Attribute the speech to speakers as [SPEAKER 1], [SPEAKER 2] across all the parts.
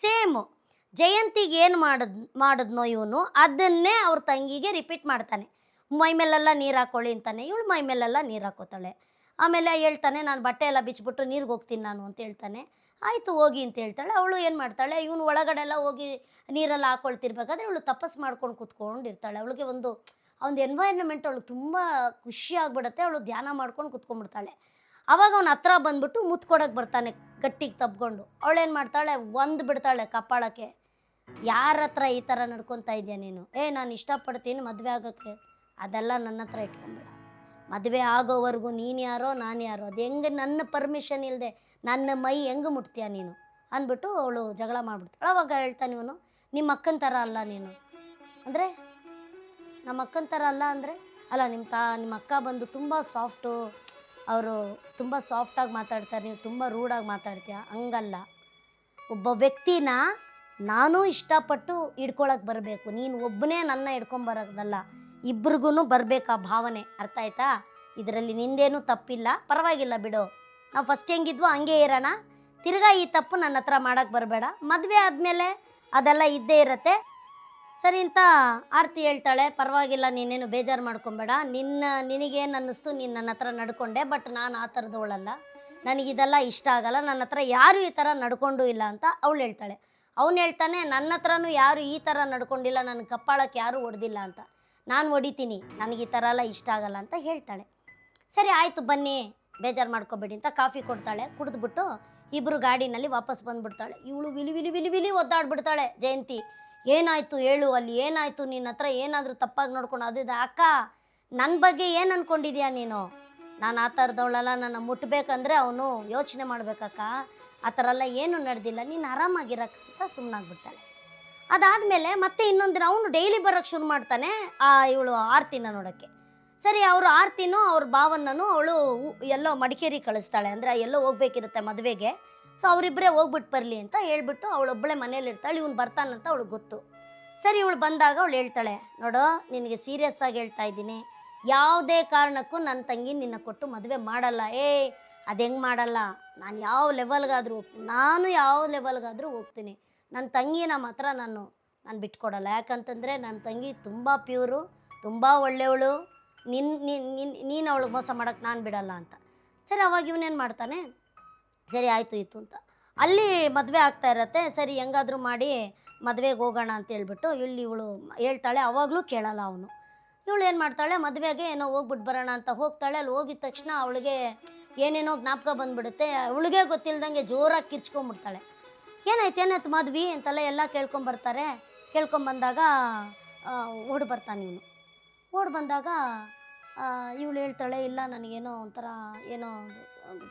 [SPEAKER 1] Same ಜಯಂತಿಗೆ ಏನು ಮಾಡಿದ್ನೋ ಇವನು ಅದನ್ನೇ ಅವ್ರ ತಂಗಿಗೆ ರಿಪೀಟ್ ಮಾಡ್ತಾನೆ. ಮೈ ಮೇಲೆಲ್ಲ ನೀರು ಹಾಕೊಳ್ಳಿ ಅಂತಾನೆ, ಇವಳು ಮೈ ಮೇಲೆಲ್ಲ ನೀರು ಹಾಕೋತಾಳೆ. ಆಮೇಲೆ ಹೇಳ್ತಾನೆ, ನಾನು ಬಟ್ಟೆ ಎಲ್ಲ ಬಿಚ್ಚಿಬಿಟ್ಟು ನೀರಿಗೆ ಹೋಗ್ತೀನಿ ನಾನು ಅಂತ ಹೇಳ್ತಾನೆ. ಆಯಿತು ಹೋಗಿ ಅಂತ ಹೇಳ್ತಾಳೆ. ಅವಳು ಏನು ಮಾಡ್ತಾಳೆ, ಇವನು ಒಳಗಡೆ ಎಲ್ಲ ಹೋಗಿ ನೀರೆಲ್ಲ ಹಾಕ್ಕೊಳ್ತಿರ್ಬೇಕಾದ್ರೆ ಇವಳು ತಪಸ್ ಮಾಡ್ಕೊಂಡು ಕೂತ್ಕೊಂಡಿರ್ತಾಳೆ. ಅವಳಿಗೆ ಒಂದು ಎನ್ವೈರ್ನ್ಮೆಂಟ್ ಅವಳಿಗೆ ತುಂಬ ಖುಷಿ ಆಗಿಬಿಡುತ್ತೆ. ಅವಳು ಧ್ಯಾನ ಮಾಡ್ಕೊಂಡು ಕೂತ್ಕೊಂಡ್ಬಿಡ್ತಾಳೆ. ಆವಾಗ ಅವ್ನು ಹತ್ರ ಬಂದ್ಬಿಟ್ಟು ಮುತ್ಕೊಡೋಕೆ ಬರ್ತಾನೆ ಗಟ್ಟಿಗೆ ತಬ್ಕೊಂಡು. ಅವಳೇನು ಮಾಡ್ತಾಳೆ, ಒಂದು ಬಿಡ್ತಾಳೆ ಕಪಾಳಕ್ಕೆ. ಯಾರ ಹತ್ರ ಈ ಥರ ನಡ್ಕೊತಾ ಇದೆಯಾ ನೀನು? ನಾನು ಇಷ್ಟಪಡ್ತೀನಿ ಮದುವೆ ಆಗೋಕ್ಕೆ, ಅದೆಲ್ಲ ನನ್ನ ಹತ್ರ ಇಟ್ಕೊಂಬೇಡ. ಮದುವೆ ಆಗೋವರೆಗೂ ನೀನು ಯಾರೋ ನಾನು ಯಾರೋ, ಅದು ಹೆಂಗೆ ನನ್ನ ಪರ್ಮಿಷನ್ ಇಲ್ಲದೆ ನನ್ನ ಮೈ ಹೆಂಗೆ ಮುಟ್ತೀಯ ನೀನು ಅಂದ್ಬಿಟ್ಟು ಅವಳು ಜಗಳ ಮಾಡಿಬಿಡ್ತಾಳೆ. ಅವಾಗ ಹೇಳ್ತಾನೆ ಇವನು, ನಿಮ್ಮ ಅಕ್ಕನ ಥರ ಅಲ್ಲ ನೀನು ಅಂದರೆ, ನಮ್ಮ ಅಕ್ಕನ ಥರ ಅಲ್ಲ ಅಂದರೆ, ಅಲ್ಲ ನಿಮ್ಮ ಅಕ್ಕ ಬಂದು ತುಂಬ ಸಾಫ್ಟು, ಅವರು ತುಂಬ ಸಾಫ್ಟಾಗಿ ಮಾತಾಡ್ತಾರೆ, ನೀವು ತುಂಬ ರೂಢಾಗಿ ಮಾತಾಡ್ತೀಯ, ಹಂಗಲ್ಲ. ಒಬ್ಬ ವ್ಯಕ್ತಿನ ನಾನು ಇಷ್ಟಪಟ್ಟು ಹಿಡ್ಕೊಳಕ್ಕೆ ಬರಬೇಕು, ನೀನು ಒಬ್ಬನೇ ನನ್ನ ಹಿಡ್ಕೊಂಬರೋದಲ್ಲ, ಇಬ್ರಿಗೂ ಬರಬೇಕು ಆ ಭಾವನೆ. ಅರ್ಥ ಆಯ್ತಾ? ಇದರಲ್ಲಿ ನಿಂದೇನೂ ತಪ್ಪಿಲ್ಲ, ಪರವಾಗಿಲ್ಲ ಬಿಡು, ನಾವು ಫಸ್ಟ್ ಹೆಂಗಿದ್ವೋ ಹಂಗೆ ಇರೋಣ, ತಿರ್ಗಾ ಈ ತಪ್ಪು ನನ್ನ ಹತ್ರ ಮಾಡೋಕ್ಕೆ ಬರಬೇಡ, ಮದುವೆ ಆದಮೇಲೆ ಅದೆಲ್ಲ ಇದ್ದೇ ಇರುತ್ತೆ ಸರಿ ಅಂತ ಆರತಿ ಹೇಳ್ತಾಳೆ. ಪರವಾಗಿಲ್ಲ, ನೀನೇನು ಬೇಜಾರು ಮಾಡ್ಕೊಬೇಡ, ನಿನಗೇನು ಅನ್ನಿಸ್ತು ನೀನು ನನ್ನ ಹತ್ರ ನಡ್ಕೊಂಡೆ, ಬಟ್ ನಾನು ಆ ಥರದವಳಲ್ಲ, ನನಗಿದೆಲ್ಲ ಇಷ್ಟ ಆಗಲ್ಲ, ನನ್ನ ಹತ್ರ ಯಾರೂ ಈ ಥರ ನಡ್ಕೊಂಡು ಇಲ್ಲ ಅಂತ ಅವಳು ಹೇಳ್ತಾಳೆ. ಅವನು ಹೇಳ್ತಾನೆ, ನನ್ನ ಹತ್ರನೂ ಯಾರು ಈ ಥರ ನಡ್ಕೊಂಡಿಲ್ಲ, ನನ್ನ ಕಪ್ಪಾಳಕ್ಕೆ ಯಾರೂ ಹೊಡೆದಿಲ್ಲ ಅಂತ, ನಾನು ಹೊಡಿತೀನಿ, ನನಗೆ ಈ ಥರ ಎಲ್ಲ ಇಷ್ಟ ಆಗಲ್ಲ ಅಂತ ಹೇಳ್ತಾಳೆ. ಸರಿ ಆಯಿತು ಬನ್ನಿ, ಬೇಜಾರು ಮಾಡ್ಕೊಬೇಡಿ ಅಂತ ಕಾಫಿ ಕೊಡ್ತಾಳೆ. ಕುಡಿದ್ಬಿಟ್ಟು ಇಬ್ಬರು ಗಾಡಿನಲ್ಲಿ ವಾಪಸ್ ಬಂದುಬಿಡ್ತಾಳೆ. ಇವಳು ವಿಲಿ ಒದ್ದಾಡ್ಬಿಡ್ತಾಳೆ. ಜಯಂತಿ, ಏನಾಯಿತು ಹೇಳು, ಅಲ್ಲಿ ಏನಾಯಿತು, ನಿನ್ನ ಹತ್ರ ಏನಾದರೂ ತಪ್ಪಾಗಿ ನೋಡ್ಕೊಂಡು ಅದು ಇದು. ಅಕ್ಕ, ನನ್ನ ಬಗ್ಗೆ ಏನು ಅಂದ್ಕೊಂಡಿದ್ಯಾ ನೀನು? ನಾನು ಆ ಥರದವಳಲ್ಲ, ನನ್ನ ಮುಟ್ಟಬೇಕಂದ್ರೆ ಅವನು ಯೋಚನೆ ಮಾಡಬೇಕಕ್ಕ, ಆ ಥರ ಎಲ್ಲ ಏನೂ ನಡೆದಿಲ್ಲ, ನೀನು ಆರಾಮಾಗಿರಕ್ಕಂತ ಸುಮ್ಮನಾಗ್ಬಿಡ್ತಾಳೆ. ಅದಾದಮೇಲೆ ಮತ್ತೆ ಇನ್ನೊಂದು ದಿನ ಅವನು ಡೈಲಿ ಬರೋಕ್ಕೆ ಶುರು ಮಾಡ್ತಾನೆ ಇವಳು ಆರತಿನ ನೋಡೋಕ್ಕೆ. ಸರಿ, ಅವರು ಆರತಿನೂ ಅವ್ರ ಭಾವನೂ ಅವಳು ಎಲ್ಲೋ ಮಡಿಕೇರಿ ಕಳಿಸ್ತಾಳೆ, ಅಂದರೆ ಎಲ್ಲೋ ಹೋಗ್ಬೇಕಿರುತ್ತೆ ಮದುವೆಗೆ. ಸೊ ಅವರಿಬ್ಬರೇ ಹೋಗ್ಬಿಟ್ಟು ಬರಲಿ ಅಂತ ಹೇಳ್ಬಿಟ್ಟು ಅವಳೊಬ್ಬಳೇ ಮನೇಲಿರ್ತಾಳೆ. ಇವನು ಬರ್ತಾನಂತ ಅವಳಿಗೆ ಗೊತ್ತು. ಸರಿ, ಇವಳು ಬಂದಾಗ ಅವಳು ಹೇಳ್ತಾಳೆ, ನೋಡು ನಿನಗೆ ಸೀರಿಯಸ್ ಆಗಿ ಹೇಳ್ತಾ ಇದ್ದೀನಿ, ಯಾವುದೇ ಕಾರಣಕ್ಕೂ ನನ್ನ ತಂಗಿ ನಿನ್ನ ಕೊಟ್ಟು ಮದುವೆ ಮಾಡಲ್ಲ. ಅದು ಹೆಂಗೆ ಮಾಡಲ್ಲ, ನಾನು ಯಾವ ಲೆವೆಲ್ಗಾದರೂ ಹೋಗ್ತೀನಿ, ನನ್ನ ತಂಗಿನ ಮಾತ್ರ ನಾನು ಬಿಟ್ಕೊಡಲ್ಲ. ಯಾಕಂತಂದರೆ ನನ್ನ ತಂಗಿ ತುಂಬ ಪ್ಯೂರು, ತುಂಬ ಒಳ್ಳೆಯವಳು, ನೀನು ಅವಳಿಗೆ ಮೋಸ ಮಾಡೋಕ್ಕೆ ನಾನು ಬಿಡಲ್ಲ ಅಂತ. ಸರಿ, ಅವಾಗ ಇವನೇನು ಮಾಡ್ತಾನೆ, ಸರಿ ಆಯಿತು ಇತ್ತು ಅಂತ. ಅಲ್ಲಿ ಮದುವೆ ಆಗ್ತಾ ಇರತ್ತೆ. ಸರಿ, ಹೆಂಗಾದರೂ ಮಾಡಿ ಮದುವೆಗೆ ಹೋಗೋಣ ಅಂತ ಹೇಳ್ಬಿಟ್ಟು ಇವಳು ಹೇಳ್ತಾಳೆ. ಅವಾಗಲೂ ಕೇಳಲ್ಲ ಅವನು. ಇವಳು ಏನು ಮಾಡ್ತಾಳೆ, ಮದುವೆಗೆ ಏನೋ ಹೋಗ್ಬಿಟ್ಟು ಬರೋಣ ಅಂತ ಹೋಗ್ತಾಳೆ. ಅಲ್ಲಿ ಹೋಗಿದ ತಕ್ಷಣ ಅವಳಿಗೆ ಏನೇನೋ ಜ್ಞಾಪಕ ಬಂದುಬಿಡುತ್ತೆ. ಅವಳಿಗೆ ಗೊತ್ತಿಲ್ದಂಗೆ ಜೋರಾಗಿ ಕಿರ್ಚ್ಕೊಂಡ್ಬಿಡ್ತಾಳೆ. ಏನಾಯ್ತು ಮದ್ವೆ ಅಂತೆಲ್ಲ ಎಲ್ಲ ಕೇಳ್ಕೊಂಬರ್ತಾರೆ. ಕೇಳ್ಕೊಂಬಂದಾಗ ಓಡಿ ಬರ್ತಾನೆ ಇವನು. ಓಡಿ ಬಂದಾಗ ಇವಳು ಹೇಳ್ತಾಳೆ, ಇಲ್ಲ ನನಗೇನೋ ಒಂಥರ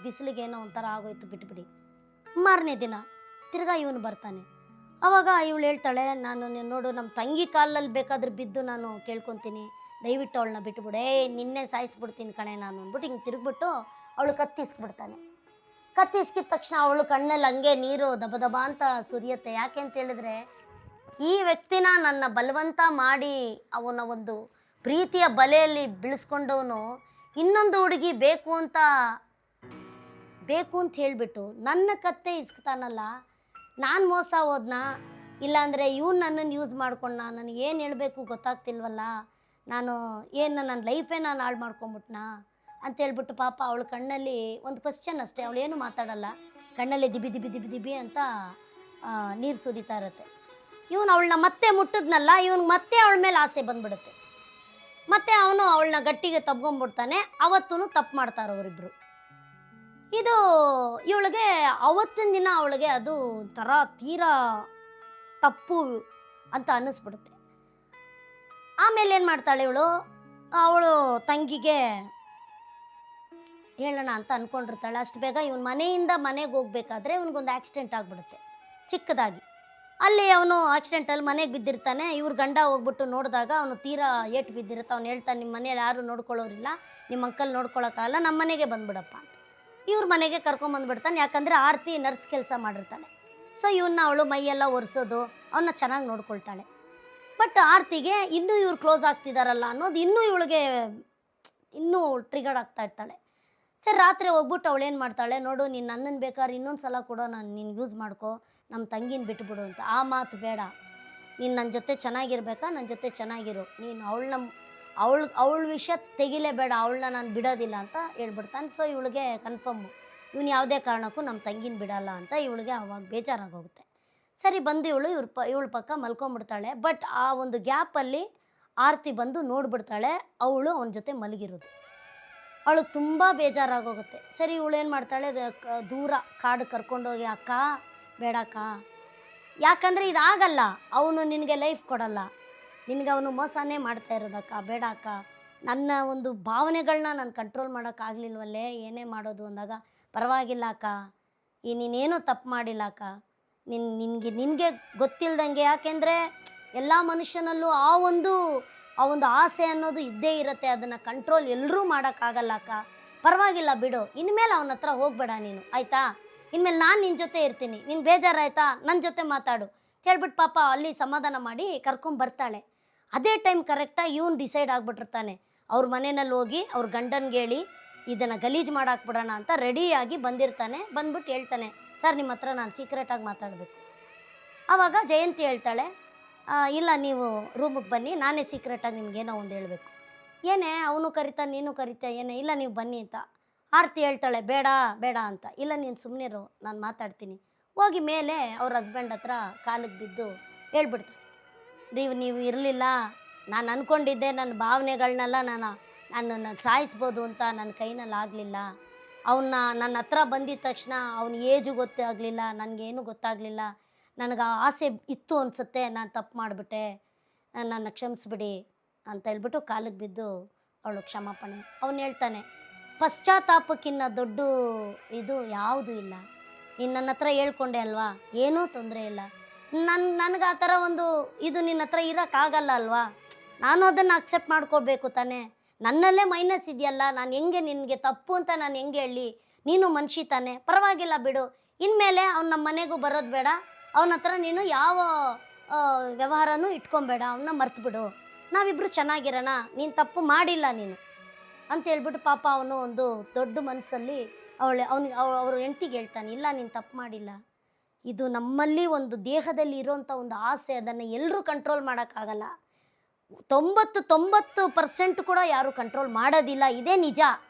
[SPEAKER 1] ಬಿಸಿಲಿಗೇನೋ ಒಂಥರ ಆಗೋಯ್ತು, ಬಿಟ್ಬಿಡಿ. ಮಾರನೇ ದಿನ ತಿರ್ಗಾ ಇವನು ಬರ್ತಾನೆ. ಆವಾಗ ಇವಳು ಹೇಳ್ತಾಳೆ, ನಾನು ನೋಡು ನಮ್ಮ ತಂಗಿ ಕಾಲಲ್ಲಿ ಬೇಕಾದ್ರೆ ಬಿದ್ದು ನಾನು ಕೇಳ್ಕೊತೀನಿ, ದಯವಿಟ್ಟು ಅವಳನ್ನ ಬಿಟ್ಬಿಡೆ, ನಿನ್ನೆ ಸಾಯಿಸ್ಬಿಡ್ತೀನಿ ಕಣೆ ನಾನು ಅಂದ್ಬಿಟ್ಟು ಹಿಂಗೆ ತಿರುಗ್ಬಿಟ್ಟು ಅವಳು ಕತ್ತಿಸ್ಬಿಡ್ತಾನೆ. ಕತ್ತಿಸ್ಕಿದ ತಕ್ಷಣ ಅವಳು ಕಣ್ಣಲ್ಲಿ ಹಂಗೆ ನೀರು ದಬ ದಬ ಅಂತ ಸುರಿಯುತ್ತೆ. ಯಾಕೆ ಅಂತ ಹೇಳಿದ್ರೆ, ಈ ವ್ಯಕ್ತಿನ ನನ್ನ ಬಲವಂತ ಮಾಡಿ ಅವನ ಒಂದು ಪ್ರೀತಿಯ ಬಲೆಯಲ್ಲಿ ಬೀಳಿಸ್ಕೊಂಡವನು ಇನ್ನೊಂದು ಹುಡುಗಿ ಬೇಕು ಅಂತ ಹೇಳಿಬಿಟ್ಟು ನನ್ನ ಕತ್ತೆ ಇಸ್ಕ್ತಾನಲ್ಲ, ನಾನು ಮೋಸ ಹೋದ್ನಾ, ಇಲ್ಲಾಂದರೆ ಇವನು ನನ್ನನ್ನು ಯೂಸ್ ಮಾಡ್ಕೊಂಡ, ನನಗೇನು ಹೇಳಬೇಕು ಗೊತ್ತಾಗ್ತಿಲ್ವಲ್ಲ, ನನ್ನ ಲೈಫೇ ನಾನು ಹಾಳು ಮಾಡ್ಕೊಂಬಿಟ್ನಾ ಅಂತ ಹೇಳ್ಬಿಟ್ಟು ಪಾಪ ಅವಳ ಕಣ್ಣಲ್ಲಿ ಒಂದು ಕ್ವಶ್ಚನ್ ಅಷ್ಟೇ, ಅವಳೇನು ಮಾತಾಡಲ್ಲ, ಕಣ್ಣಲ್ಲಿ ದಿಬಿ ದಿಬಿ ದಿಬಿ ದಿಬಿ ಅಂತ ನೀರು ಸುರಿತಾ ಇರುತ್ತೆ. ಇವನು ಅವಳನ್ನ ಮತ್ತೆ ಮುಟ್ಟಿದ್ನಲ್ಲ, ಇವನು ಮತ್ತೆ ಅವಳ ಮೇಲೆ ಆಸೆ ಬಂದ್ಬಿಡುತ್ತೆ. ಮತ್ತೆ ಅವನು ಅವಳನ್ನ ಗಟ್ಟಿಗೆ ತಬ್ಕೊಂಡ್ಬಿಡ್ತಾನೆ. ಅವತ್ತೂ ತಪ್ಪು ಮಾಡ್ತಾರೆ ಅವರಿಬ್ಬರು. ಇದು ಇವಳಿಗೆ ಅವತ್ತಿನ ದಿನ ಅವಳಿಗೆ ಅದು ಥರ ತೀರಾ ತಪ್ಪು ಅಂತ ಅನ್ನಿಸ್ಬಿಡುತ್ತೆ. ಆಮೇಲೆ ಏನು ಮಾಡ್ತಾಳೆ ಅವಳು ತಂಗಿಗೆ ಹೇಳೋಣ ಅಂತ ಅಂದ್ಕೊಂಡಿರ್ತಾಳೆ. ಅಷ್ಟು ಬೇಗ ಇವನು ಮನೆಯಿಂದ ಮನೆಗೆ ಹೋಗ್ಬೇಕಾದ್ರೆ ಇವನಿಗೊಂದು ಆಕ್ಸಿಡೆಂಟ್ ಆಗಿಬಿಡುತ್ತೆ ಚಿಕ್ಕದಾಗಿ. ಅಲ್ಲಿ ಅವನು ಆಕ್ಸಿಡೆಂಟಲ್ಲಿ ಮನೆಗೆ ಬಿದ್ದಿರ್ತಾನೆ. ಇವ್ರ ಗಂಡ ಹೋಗ್ಬಿಟ್ಟು ನೋಡಿದಾಗ ಅವನು ತೀರಾ ಏಟು ಬಿದ್ದಿರುತ್ತೆ. ಅವ್ನು ಹೇಳ್ತಾನೆ, ನಿಮ್ಮ ಮನೇಲಿ ಯಾರು ನೋಡ್ಕೊಳ್ಳೋರಿಲ್ಲ, ನಿಮ್ಮ ಅಂಕಲ್ ನೋಡ್ಕೊಳ್ಳೋಕ್ಕಾಗಲ್ಲ, ನಮ್ಮ ಮನೆಗೆ ಬಂದುಬಿಡಪ್ಪ ಅಂತ. ಇವ್ರ ಮನೆಗೆ ಕರ್ಕೊಂಬಂದುಬಿಡ್ತಾನೆ. ಯಾಕಂದರೆ ಆರತಿ ನರ್ಸ್ ಕೆಲಸ ಮಾಡಿರ್ತಾಳೆ. ಸೊ ಅವಳು ಮೈಯೆಲ್ಲ ಒರೆಸೋದು, ಅವನ್ನ ಚೆನ್ನಾಗಿ ನೋಡ್ಕೊಳ್ತಾಳೆ. ಬಟ್ ಆರತಿಗೆ ಇನ್ನೂ ಇವ್ರು ಕ್ಲೋಸ್ ಆಗ್ತಿದ್ದಾರಲ್ಲ ಅನ್ನೋದು ಇನ್ನೂ ಇವಳಿಗೆ ಇನ್ನೂ ಟ್ರಿಗರ್ ಆಗ್ತಾ ಇರ್ತಾಳೆ. ಸರಿ ರಾತ್ರಿ ಹೋಗ್ಬಿಟ್ಟು ಅವಳೇನು ಮಾಡ್ತಾಳೆ, ನೋಡು ನೀನು ನನ್ನನ್ನು ಬೇಕಾದ್ರೆ ಇನ್ನೊಂದು ಸಲ ಕೊಡೋ, ನಾನು ನೀನು ಯೂಸ್ ಮಾಡ್ಕೊ, ನಮ್ಮ ತಂಗಿನ ಬಿಟ್ಬಿಡು ಅಂತ. ಆ ಮಾತು ಬೇಡ, ನೀನು ನನ್ನ ಜೊತೆ ಚೆನ್ನಾಗಿರ್ಬೇಕಾ, ನನ್ನ ಜೊತೆ ಚೆನ್ನಾಗಿರು, ನೀನು ಅವಳ ವಿಷಯ ತೆಗಿಲೇಬೇಡ, ಅವಳನ್ನ ನಾನು ಬಿಡೋದಿಲ್ಲ ಅಂತ ಹೇಳ್ಬಿಡ್ತಾನೆ. ಸೊ ಇವಳಿಗೆ ಕನ್ಫರ್ಮು, ಇವನು ಯಾವುದೇ ಕಾರಣಕ್ಕೂ ನಮ್ಮ ತಂಗಿನ ಬಿಡಲ್ಲ ಅಂತ ಇವಳಿಗೆ ಅವಾಗ ಬೇಜಾರಾಗೋಗುತ್ತೆ. ಸರಿ ಬಂದು ಇವಳ ಪಕ್ಕ ಮಲ್ಕೊಂಡ್ಬಿಡ್ತಾಳೆ. ಬಟ್ ಆ ಒಂದು ಗ್ಯಾಪಲ್ಲಿ ಆರತಿ ಬಂದು ನೋಡ್ಬಿಡ್ತಾಳೆ ಅವಳು ಅವನ ಜೊತೆ ಮಲಗಿರೋದು. ಅವಳಿಗೆ ತುಂಬ ಬೇಜಾರಾಗೋಗುತ್ತೆ. ಸರಿ ಇವಳೇನು ಮಾಡ್ತಾಳೆ, ದೂರ ಕಾಡು ಕರ್ಕೊಂಡೋಗಿ, ಅಕ್ಕ ಬೇಡಕ್ಕ, ಯಾಕಂದರೆ ಇದಾಗಲ್ಲ, ಅವನು ನಿನಗೆ ಲೈಫ್ ಕೊಡಲ್ಲ, ನಿನಗೆ ಅವನು ಮೋಸನೇ ಮಾಡ್ತಾ ಇರೋದಕ್ಕ, ಬೇಡ ಅಕ್ಕ, ನನ್ನ ಒಂದು ಭಾವನೆಗಳನ್ನ ನಾನು ಕಂಟ್ರೋಲ್ ಮಾಡೋಕ್ಕಾಗಲಿಲ್ವಲ್ಲೇ, ಏನೇ ಮಾಡೋದು ಅಂದಾಗ, ಪರವಾಗಿಲ್ಲ ಅಕ್ಕ, ನೀನೇನೂ ತಪ್ಪು ಮಾಡಿಲ್ಲ ಅಕ್ಕ, ನಿನಗೆ ಗೊತ್ತಿಲ್ದಂಗೆ, ಯಾಕೆಂದರೆ ಎಲ್ಲ ಮನುಷ್ಯನಲ್ಲೂ ಆ ಒಂದು ಆಸೆ ಅನ್ನೋದು ಇದ್ದೇ ಇರುತ್ತೆ, ಅದನ್ನು ಕಂಟ್ರೋಲ್ ಎಲ್ಲರೂ ಮಾಡೋಕ್ಕಾಗಲ್ಲ ಅಕ್ಕ, ಪರವಾಗಿಲ್ಲ ಬಿಡು, ಇನ್ಮೇಲೆ ಅವನ ಹತ್ರ ಹೋಗಬೇಡ ನೀನು, ಆಯಿತಾ, ಇನ್ಮೇಲೆ ನಾನು ನಿನ್ನ ಜೊತೆ ಇರ್ತೀನಿ, ನಿನ್ಗೆ ಬೇಜಾರಾಯ್ತಾ ನನ್ನ ಜೊತೆ ಮಾತಾಡು ಹೇಳ್ಬಿಟ್ಟು ಪಾಪ ಅಲ್ಲಿ ಸಮಾಧಾನ ಮಾಡಿ ಕರ್ಕೊಂಬರ್ತಾಳೆ. ಅದೇ ಟೈಮ್ ಕರೆಕ್ಟಾಗಿ ಇವನು ಡಿಸೈಡ್ ಆಗಿಬಿಟ್ಟಿರ್ತಾನೆ, ಅವ್ರ ಮನೆಯಲ್ಲಿ ಹೋಗಿ ಅವ್ರ ಗಂಡನಿಗೆ ಹೇಳಿ ಇದನ್ನು ಗಲೀಜು ಮಾಡಾಕ್ಬಿಡೋಣ ಅಂತ ರೆಡಿಯಾಗಿ ಬಂದಿರ್ತಾನೆ. ಬಂದ್ಬಿಟ್ಟು ಹೇಳ್ತಾನೆ, ಸರ್ ನಿಮ್ಮ ಹತ್ರ ನಾನು ಸೀಕ್ರೆಟಾಗಿ ಮಾತಾಡಬೇಕು. ಆವಾಗ ಜಯಂತಿ ಹೇಳ್ತಾಳೆ, ಇಲ್ಲ ನೀವು ರೂಮಿಗೆ ಬನ್ನಿ, ನಾನೇ ಸೀಕ್ರೆಟಾಗಿ ನಿಮಗೇನೋ ಒಂದು ಹೇಳಬೇಕು. ಏನೇ ಅವನು ಕರಿತಾ ನೀನು ಕರಿತಾ ಏನೇ, ಇಲ್ಲ ನೀವು ಬನ್ನಿ ಅಂತ. ಆರತಿ ಹೇಳ್ತಾಳೆ, ಬೇಡ ಬೇಡ ಅಂತ. ಇಲ್ಲ ನೀನು ಸುಮ್ಮನಿರು, ನಾನು ಮಾತಾಡ್ತೀನಿ. ಹೋಗಿ ಮೇಲೆ ಅವ್ರ ಹಸ್ಬೆಂಡ್ ಹತ್ರ ಕಾಲಿಗೆ ಬಿದ್ದು ಹೇಳ್ಬಿಡ್ತಾಳೆ, ನೀವು ಇರಲಿಲ್ಲ, ನಾನು ಅಂದ್ಕೊಂಡಿದ್ದೆ ನನ್ನ ಭಾವನೆಗಳನ್ನೆಲ್ಲ ನಾನು ಸಾಯಿಸ್ಬೋದು ಅಂತ ನನ್ನ ಕೈನಲ್ಲಿ ಆಗಲಿಲ್ಲ. ನನ್ನ ಹತ್ರ ಬಂದಿದ್ದ ತಕ್ಷಣ ಅವನ ಏಜು ಗೊತ್ತಾಗಲಿಲ್ಲ, ನನಗೇನು ಗೊತ್ತಾಗಲಿಲ್ಲ, ನನಗೆ ಆ ಆಸೆ ಇತ್ತು ಅನಿಸುತ್ತೆ, ನಾನು ತಪ್ಪು ಮಾಡಿಬಿಟ್ಟೆ, ನನ್ನ ಕ್ಷಮಿಸ್ಬಿಡಿ ಅಂತ ಹೇಳ್ಬಿಟ್ಟು ಕಾಲಿಗೆ ಬಿದ್ದು ಅವಳು ಕ್ಷಮಾಪಣೆ. ಅವನು ಹೇಳ್ತಾನೆ, ಪಶ್ಚಾತ್ತಾಪಕ್ಕಿನ್ನ ದೊಡ್ಡ ಇದು ಯಾವುದೂ ಇಲ್ಲ, ನೀನು ನನ್ನ ಹತ್ರ ಹೇಳ್ಕೊಂಡೆ ಅಲ್ವಾ, ಏನೂ ತೊಂದರೆ ಇಲ್ಲ, ನನಗೆ ಆ ಥರ ಒಂದು ಇದು ನಿನ್ನ ಹತ್ರ ಇರೋಕ್ಕಾಗಲ್ಲ ಅಲ್ವಾ, ನಾನು ಅದನ್ನು ಅಕ್ಸೆಪ್ಟ್ ಮಾಡ್ಕೋಬೇಕು ತಾನೇ, ನನ್ನಲ್ಲೇ ಮೈನಸ್ ಇದೆಯಲ್ಲ, ನಾನು ಹೆಂಗೆ ನಿನಗೆ ತಪ್ಪು ಅಂತ ನಾನು ಹೆಂಗೆ ಹೇಳಿ, ನೀನು ಮನುಷ್ಯ ತಾನೆ, ಪರವಾಗಿಲ್ಲ ಬಿಡು, ಇನ್ಮೇಲೆ ಅವ್ನು ನಮ್ಮ ಮನೆಗೂ ಬರೋದು ಬೇಡ, ಅವನ ಹತ್ರ ನೀನು ಯಾವ ವ್ಯವಹಾರನೂ ಇಟ್ಕೊಬೇಡ, ಅವನ್ನ ಮರ್ತುಬಿಡು, ನಾವಿಬ್ಬರು ಚೆನ್ನಾಗಿರೋಣ, ನೀನು ತಪ್ಪು ಮಾಡಿಲ್ಲ ನೀನು ಅಂತ ಹೇಳ್ಬಿಟ್ಟು ಪಾಪ ಅವನು ಒಂದು ದೊಡ್ಡ ಮನಸ್ಸಲ್ಲಿ ಅವ್ರ ಹೆಂಡ್ತಿಗೆ ಹೇಳ್ತಾನೆ, ಇಲ್ಲ ನೀನು ತಪ್ಪು ಮಾಡಿಲ್ಲ, ಇದು ನಮ್ಮಲ್ಲಿ ಒಂದು ದೇಹದಲ್ಲಿ ಇರೋಂಥ ಒಂದು ಆಸೆ, ಅದನ್ನು ಎಲ್ಲರೂ ಕಂಟ್ರೋಲ್ ಮಾಡೋಕ್ಕಾಗಲ್ಲ, 90% ಕೂಡ ಯಾರೂ ಕಂಟ್ರೋಲ್ ಮಾಡೋದಿಲ್ಲ, ಇದೇ ನಿಜ,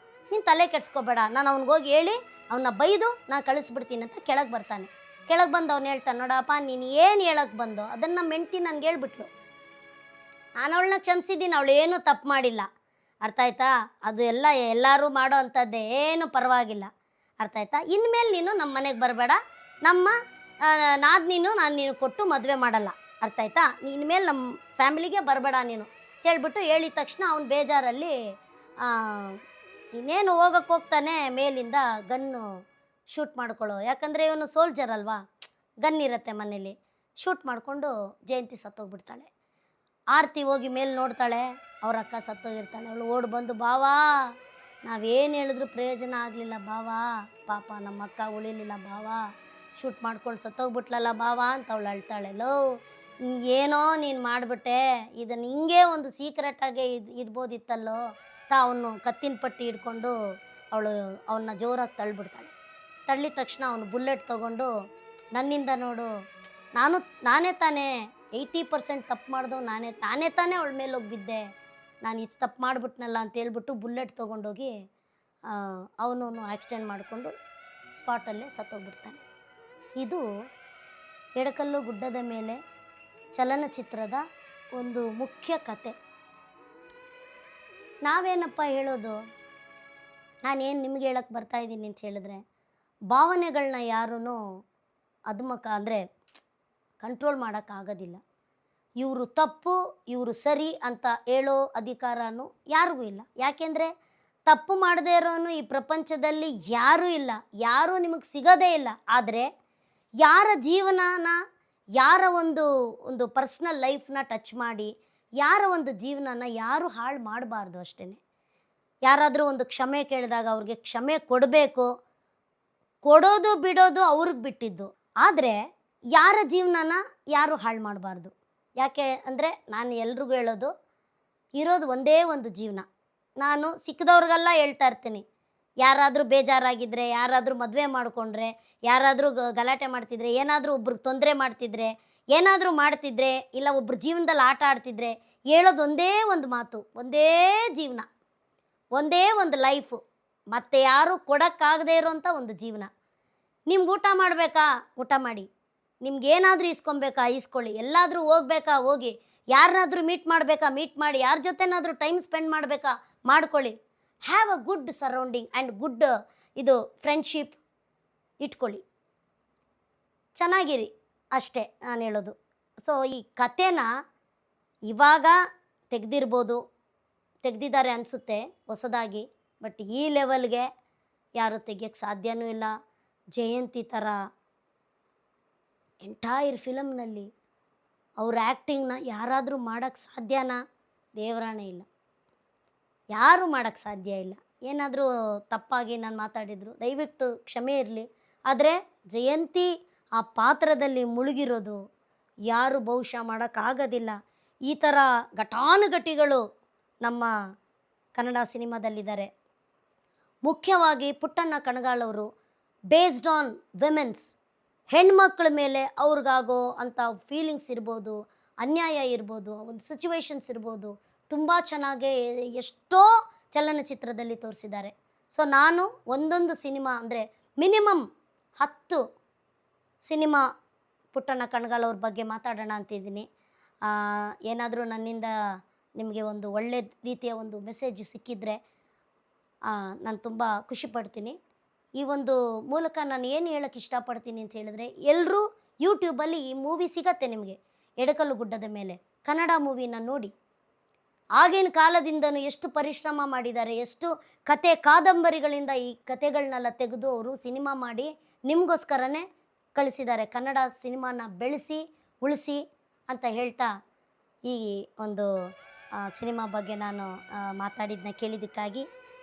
[SPEAKER 1] ನೀನು ತಲೆ ಕೆಡ್ಸ್ಕೊಬೇಡ, ನಾನು ಅವ್ನಿಗೋಗಿ ಹೇಳಿ ಅವನ್ನ ಬೈದು ನಾನು ಕಳಿಸ್ಬಿಡ್ತೀನಿ ಅಂತ ಕೆಳಗೆ ಬರ್ತಾನೆ. ಕೆಳಗೆ ಬಂದು ಅವ್ನು ಹೇಳ್ತಾನೆ, ನೋಡಪ್ಪ ನೀನು ಏನು ಹೇಳೋಕ್ಕೆ ಬಂದು ಅದನ್ನು ನಮ್ಮ ಹೆಂಡ್ತಿ ನನಗೆ ಹೇಳ್ಬಿಟ್ಲು, ನಾನು ಅವಳನ್ನ ಕ್ಷಮಿಸಿದ್ದೀನಿ, ಅವಳು ಏನೂ ತಪ್ಪು ಮಾಡಿಲ್ಲ, ಅರ್ಥ ಆಯ್ತಾ, ಅದು ಎಲ್ಲರೂ ಮಾಡೋ ಅಂಥದ್ದೇ, ಏನು ಪರವಾಗಿಲ್ಲ, ಅರ್ಥ ಆಯ್ತಾ, ಇನ್ಮೇಲೆ ನೀನು ನಮ್ಮ ಮನೆಗೆ ಬರಬೇಡ, ನಮ್ಮ ನಾನು ಕೊಟ್ಟು ಮದುವೆ ಮಾಡಲ್ಲ, ಅರ್ಥ ಆಯ್ತಾ, ಇನ್ಮೇಲೆ ನಮ್ಮ ಫ್ಯಾಮಿಲಿಗೆ ಬರಬೇಡ ನೀನು ಹೇಳ್ಬಿಟ್ಟು ಹೇಳಿದ ತಕ್ಷಣ ಅವ್ನು ಬೇಜಾರಲ್ಲಿ ಇನ್ನೇನು ಹೋಗ್ತಾನೆ, ಮೇಲಿಂದ ಗನ್ನು ಶೂಟ್ ಮಾಡ್ಕೊಳ್ಳೋ, ಯಾಕಂದರೆ ಇವನು ಸೋಲ್ಜರ್ ಅಲ್ವಾ, ಗನ್ ಇರುತ್ತೆ ಮನೇಲಿ, ಶೂಟ್ ಮಾಡಿಕೊಂಡು ಜಯಂತಿ ಸತ್ತೋಗ್ಬಿಡ್ತಾಳೆ. ಆರತಿ ಹೋಗಿ ಮೇಲೆ ನೋಡ್ತಾಳೆ, ಅವ್ರ ಅಕ್ಕ ಸತ್ತೋಗಿರ್ತಾಳೆ. ಅವಳು ಓಡಿ ಬಂದು, ಬಾವಾ ನಾವೇನು ಹೇಳಿದ್ರು ಪ್ರಯೋಜನ ಆಗಲಿಲ್ಲ ಬಾವಾ, ಪಾಪ ನಮ್ಮ ಅಕ್ಕ ಉಳಿಲಿಲ್ಲ ಬಾವಾ, ಶೂಟ್ ಮಾಡ್ಕೊಂಡು ಸತ್ತೋಗ್ಬಿಟ್ಲಲ್ಲ ಬಾವಾ ಅಂತ ಅವಳು ಅಳ್ತಾಳೆ. ಏನೋ ನೀನು ಮಾಡಿಬಿಟ್ಟೆ, ಇದನ್ನು ಹಿಂಗೆ ಒಂದು ಸೀಕ್ರೆಟಾಗೆ ಇರ್ಬೋದಿತ್ತಲ್ಲೋ ಅವನು ಕತ್ತಿನ ಪಟ್ಟಿ ಹಿಡ್ಕೊಂಡು ಅವನ್ನ ಜೋರಾಗಿ ತಳ್ಳಿಬಿಡ್ತಾಳೆ. ತಳ್ಳಿದ ತಕ್ಷಣ ಅವನು ಬುಲೆಟ್ ತೊಗೊಂಡು, ನನ್ನಿಂದ ನೋಡು, ನಾನೇ ತಾನೇ 80% ತಪ್ಪು ಮಾಡಿದವು, ನಾನೇ ತಾನೇ ಅವಳ ಮೇಲೆ ಹೋಗಿ ಬಿದ್ದೆ, ನಾನು ಇದು ತಪ್ಪು ಮಾಡಿಬಿಟ್ನಲ್ಲ ಅಂತ ಹೇಳ್ಬಿಟ್ಟು ಬುಲೆಟ್ ತೊಗೊಂಡೋಗಿ ಅವನು ಆಕ್ಸಿಡೆಂಟ್ ಮಾಡಿಕೊಂಡು ಸ್ಪಾಟಲ್ಲೇ ಸತ್ತೋಗ್ಬಿಡ್ತಾನೆ. ಇದು ಎಡಕಲ್ಲು ಗುಡ್ಡದ ಮೇಲೆ ಚಲನಚಿತ್ರದ ಒಂದು ಮುಖ್ಯ ಕತೆ. ನಾವೇನಪ್ಪ ಹೇಳೋದು, ನಾನೇನು ನಿಮಗೆ ಹೇಳಕ್ಕೆ ಬರ್ತಾಯಿದ್ದೀನಿ ಅಂತ ಹೇಳಿದ್ರೆ, ಭಾವನೆಗಳನ್ನ ಯಾರೂ ಅಂದರೆ ಕಂಟ್ರೋಲ್ ಮಾಡೋಕ್ಕಾಗೋದಿಲ್ಲ. ಇವರು ತಪ್ಪು ಇವರು ಸರಿ ಅಂತ ಹೇಳೋ ಅಧಿಕಾರನೂ ಯಾರಿಗೂ ಇಲ್ಲ. ಯಾಕೆಂದರೆ ತಪ್ಪು ಮಾಡದೇ ಇರೋನು ಈ ಪ್ರಪಂಚದಲ್ಲಿ ಯಾರೂ ಇಲ್ಲ, ಯಾರೂ ನಿಮಗೆ ಸಿಗೋದೇ ಇಲ್ಲ. ಆದರೆ ಯಾರ ಜೀವನನ, ಯಾರ ಒಂದು ಪರ್ಸ್ನಲ್ ಲೈಫ್ನ ಟಚ್ ಮಾಡಿ, ಯಾರ ಒಂದು ಜೀವನನ ಯಾರು ಹಾಳು ಮಾಡಬಾರ್ದು ಅಷ್ಟೇ. ಯಾರಾದರೂ ಒಂದು ಕ್ಷಮೆ ಕೇಳಿದಾಗ ಅವ್ರಿಗೆ ಕ್ಷಮೆ ಕೊಡಬೇಕು, ಕೊಡೋದು ಬಿಡೋದು ಅವ್ರಿಗೆ ಬಿಟ್ಟಿದ್ದು. ಆದರೆ ಯಾರ ಜೀವನನ ಯಾರು ಹಾಳು ಮಾಡಬಾರ್ದು. ಯಾಕೆ ಅಂದರೆ ನಾನು ಎಲ್ರಿಗೂ ಹೇಳೋದು, ಇರೋದು ಒಂದೇ ಒಂದು ಜೀವನ. ನಾನು ಸಿಕ್ಕದವ್ರಿಗೆಲ್ಲ ಹೇಳ್ತಾ ಇರ್ತೀನಿ, ಯಾರಾದರೂ ಬೇಜಾರಾಗಿದ್ದರೆ, ಯಾರಾದರೂ ಮದುವೆ ಮಾಡಿಕೊಂಡ್ರೆ, ಯಾರಾದರೂ ಗಲಾಟೆ ಮಾಡ್ತಿದ್ರೆ, ಏನಾದರೂ ಒಬ್ರಿಗೆ ತೊಂದರೆ ಮಾಡ್ತಿದ್ರೆ, ಏನಾದರೂ ಮಾಡ್ತಿದ್ರೆ, ಇಲ್ಲ ಒಬ್ರ ಜೀವನದಲ್ಲಿ ಆಟ ಆಡ್ತಿದ್ರೆ ಹೇಳೋದು ಒಂದೇ ಒಂದು ಮಾತು, ಒಂದೇ ಜೀವನ, ಒಂದೇ ಒಂದು ಲೈಫು, ಮತ್ತೆ ಯಾರೂ ಕೊಡೋಕ್ಕಾಗದೇ ಇರೋಂಥ ಒಂದು ಜೀವನ. ನಿಮ್ಗೆ ಊಟ ಮಾಡಬೇಕಾ ಊಟ ಮಾಡಿ, ನಿಮ್ಗೇನಾದರೂ ಇಸ್ಕೊಬೇಕಾ ಇಸ್ಕೊಳ್ಳಿ, ಎಲ್ಲಾದರೂ ಹೋಗ್ಬೇಕಾ ಹೋಗಿ, ಯಾರನ್ನಾದರೂ ಮೀಟ್ ಮಾಡಬೇಕಾ ಮೀಟ್ ಮಾಡಿ, ಯಾರ ಜೊತೆನಾದರೂ ಟೈಮ್ ಸ್ಪೆಂಡ್ ಮಾಡಬೇಕಾ ಮಾಡ್ಕೊಳ್ಳಿ. Have a good surrounding and good ಇದು ಫ್ರೆಂಡ್ಶಿಪ್ ಇಟ್ಕೊಳ್ಳಿ, ಚೆನ್ನಾಗಿರಿ, ಅಷ್ಟೇ ನಾನು ಹೇಳೋದು. ಸೊ ಈ ಕಥೆನ ಇವಾಗ ತೆಗ್ದಿದ್ದಾರೆ ಅನಿಸುತ್ತೆ ಹೊಸದಾಗಿ, ಬಟ್ ಈ ಲೆವೆಲ್ಗೆ ಯಾರೂ ತೆಗಿಯೋಕ್ಕೆ ಸಾಧ್ಯನೂ ಇಲ್ಲ. ಜಯಂತಿ ಥರ ಎಂಟೈರ್ ಫಿಲಮ್ನಲ್ಲಿ ಅವ್ರ ಆ್ಯಕ್ಟಿಂಗ್ನ ಯಾರಾದರೂ ಮಾಡೋಕ್ಕೆ ಸಾಧ್ಯನಾ? ದೇವರಾಣೆ ಇಲ್ಲ, ಯಾರೂ ಮಾಡೋಕ್ಕೆ ಸಾಧ್ಯ ಇಲ್ಲ. ಏನಾದರೂ ತಪ್ಪಾಗಿ ನಾನು ಮಾತಾಡಿದ್ರು ದಯವಿಟ್ಟು ಕ್ಷಮೆ ಇರಲಿ. ಆದರೆ ಜಯಂತಿ ಆ ಪಾತ್ರದಲ್ಲಿ ಮುಳುಗಿರೋದು ಯಾರು ಬಹುಶಃ ಮಾಡೋಕ್ಕಾಗೋದಿಲ್ಲ. ಈ ಥರ ಘಟಾನುಘಟಿಗಳು ನಮ್ಮ ಕನ್ನಡ ಸಿನಿಮಾದಲ್ಲಿದ್ದಾರೆ. ಮುಖ್ಯವಾಗಿ ಪುಟ್ಟಣ್ಣ ಕಣಗಾಲ್ ಅವರು ಬೇಸ್ಡ್ ಆನ್ ವಿಮೆನ್ಸ್, ಹೆಣ್ಮಕ್ಳ ಮೇಲೆ ಅವ್ರಿಗಾಗೋ ಅಂಥ ಫೀಲಿಂಗ್ಸ್ ಇರ್ಬೋದು, ಅನ್ಯಾಯ ಇರ್ಬೋದು, ಒಂದು ಸಿಚುವೇಶನ್ಸ್ ಇರ್ಬೋದು, ತುಂಬ ಚೆನ್ನಾಗೇ ಎಷ್ಟೋ ಚಲನಚಿತ್ರದಲ್ಲಿ ತೋರಿಸಿದ್ದಾರೆ. ಸೊ ನಾನು ಒಂದೊಂದು ಸಿನಿಮಾ ಅಂದರೆ ಮಿನಿಮಮ್ 10 ಸಿನಿಮಾ ಪುಟ್ಟಣ್ಣ ಕಣಗಾಲ್ ಅವ್ರ ಬಗ್ಗೆ ಮಾತಾಡೋಣ ಅಂತಿದ್ದೀನಿ. ಏನಾದರೂ ನನ್ನಿಂದ ನಿಮಗೆ ಒಂದು ಒಳ್ಳೆ ರೀತಿಯ ಒಂದು ಮೆಸೇಜ್ ಸಿಕ್ಕಿದರೆ ನಾನು ತುಂಬ ಖುಷಿಪಡ್ತೀನಿ. ಈ ಒಂದು ಮೂಲಕ ನಾನು ಏನು ಹೇಳೋಕ್ಕೆ ಇಷ್ಟಪಡ್ತೀನಿ ಅಂತ ಹೇಳಿದ್ರೆ, ಎಲ್ಲರೂ ಯೂಟ್ಯೂಬಲ್ಲಿ ಈ ಮೂವಿ ಸಿಗತ್ತೆ ನಿಮಗೆ, ಎಡಕಲ್ಲು ಗುಡ್ಡದ ಮೇಲೆ ಕನ್ನಡ ಮೂವಿನ ನೋಡಿ. ಆಗಿನ ಕಾಲದಿಂದನೂ ಎಷ್ಟು ಪರಿಶ್ರಮ ಮಾಡಿದ್ದಾರೆ, ಎಷ್ಟು ಕತೆ ಕಾದಂಬರಿಗಳಿಂದ ಈ ಕತೆಗಳನ್ನೆಲ್ಲ ತೆಗೆದು ಅವರು ಸಿನಿಮಾ ಮಾಡಿ ನಿಮಗೋಸ್ಕರನೇ ಕಳಿಸಿದ್ದಾರೆ. ಕನ್ನಡ ಸಿನಿಮಾನ ಬೆಳೆಸಿ ಉಳಿಸಿ ಅಂತ ಹೇಳ್ತಾ ಈ ಒಂದು ಸಿನಿಮಾ ಬಗ್ಗೆ ನಾನು ಮಾತಾಡಿದ್ದನ್ನ ಕೇಳಿದ್ದಕ್ಕಾಗಿ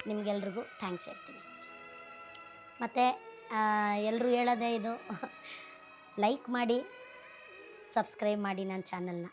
[SPEAKER 1] ನಿಮಗೆಲ್ರಿಗೂ ಥ್ಯಾಂಕ್ಸ್ ಹೇಳ್ತೀನಿ. ಮತ್ತು ಎಲ್ಲರೂ ಹೇಳೋದೇ ಇದು, ಲೈಕ್ ಮಾಡಿ, ಸಬ್ಸ್ಕ್ರೈಬ್ ಮಾಡಿ ನನ್ನ ಚಾನಲ್ನ.